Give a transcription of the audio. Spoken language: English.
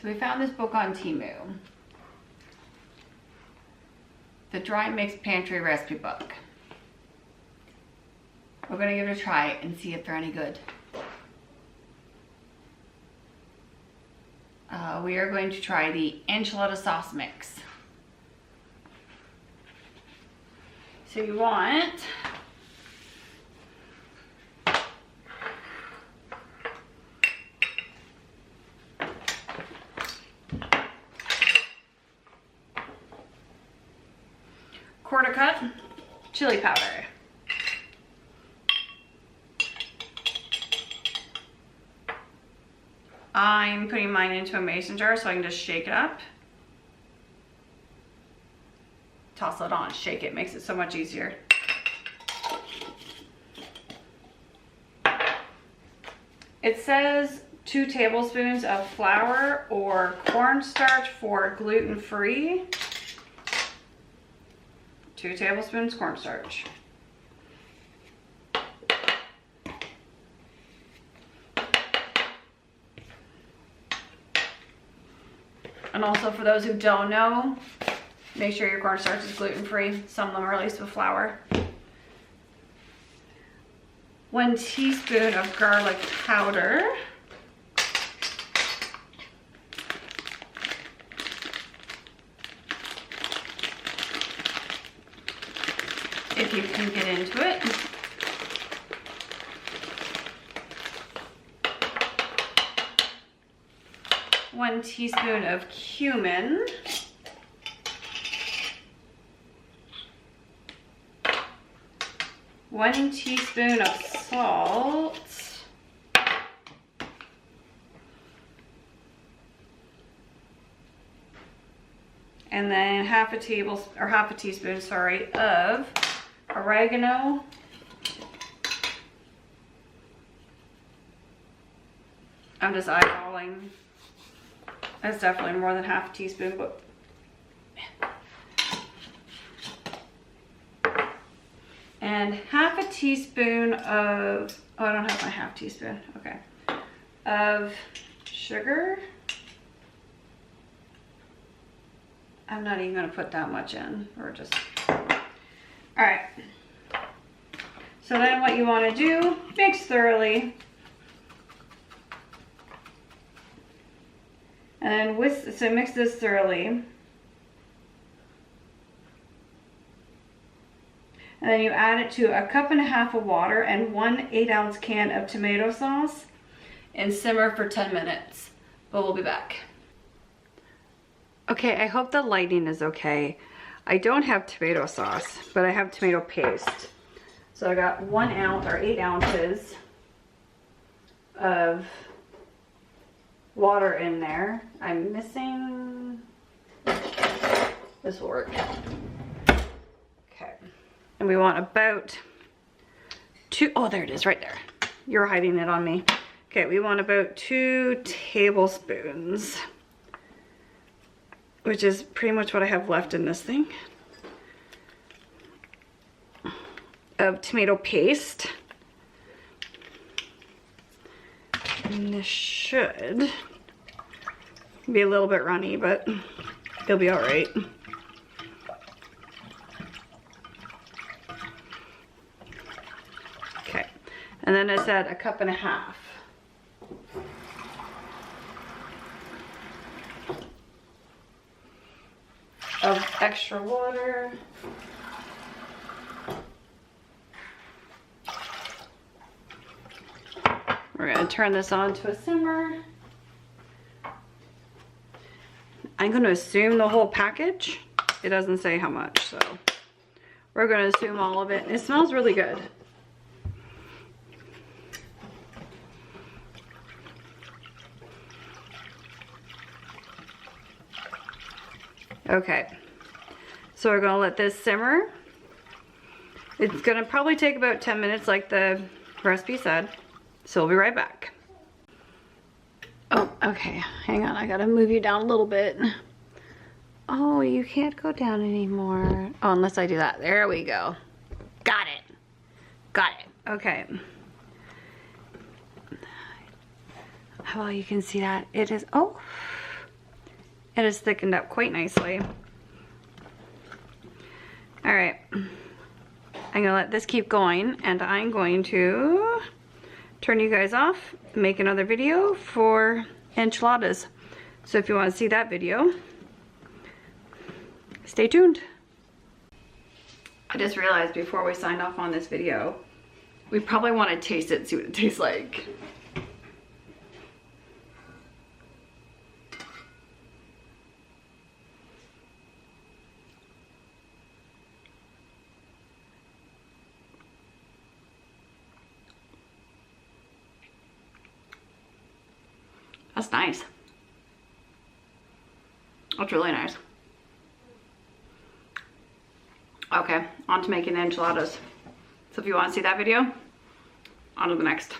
So we found this book on Temu. The Dry Mix Pantry Recipe Book. We're gonna give it a try and see if they're any good. We are going to try the enchilada sauce mix. So you want quarter cup chili powder. I'm putting mine into a mason jar so I can just shake it up. Toss it on, shake it, makes it so much easier. It says 2 tablespoons of flour or cornstarch for gluten-free. 2 tablespoons cornstarch. And also for those who don't know, make sure your cornstarch is gluten-free. Some of them are released with flour. 1 teaspoon of garlic powder. If you can get into it. One teaspoon of cumin. 1 teaspoon of salt. And then half a teaspoon, sorry, of oregano. I'm just eyeballing. That's definitely more than half a teaspoon, but and half a teaspoon of, oh, I don't have my half teaspoon, okay, of sugar. I'm not even gonna put that much in, or just, all right. So then what you wanna do, mix thoroughly. And then so mix this thoroughly. And then you add it to 1.5 cups of water and 1 8-ounce can of tomato sauce and simmer for 10 minutes. But we'll be back. Okay, I hope the lighting is okay. I don't have tomato sauce, but I have tomato paste. So I got 1 ounce or 8 ounces of water in there. I'm missing, this will work. Okay. And we want about 2, oh, there it is right there. You're hiding it on me. Okay, we want about 2 tablespoons, which is pretty much what I have left in this thing, of tomato paste. And this should be a little bit runny, but it'll be all right. Okay, and then I said 1.5 cups. Of extra water. We're gonna turn this on to a simmer. I'm gonna assume the whole package. It doesn't say how much, so we're gonna assume all of it. It smells really good. Okay, so we're gonna let this simmer. It's gonna probably take about 10 minutes like the recipe said. So we'll be right back. Oh, okay, hang on, I gotta move you down a little bit. Oh, you can't go down anymore. Oh, unless I do that. There we go. Got it. Got it. Okay. How well you can see that. It is, oh, It has thickened up quite nicely. All right, I'm gonna let this keep going, and I'm going to turn you guys off, make another video for enchiladas. So if you want to see that video, stay tuned. I just realized before we signed off on this video, we probably want to taste it, see what it tastes like. That's nice. That's really nice. Okay, on to making the enchiladas. So if you want to see that video, on to the next.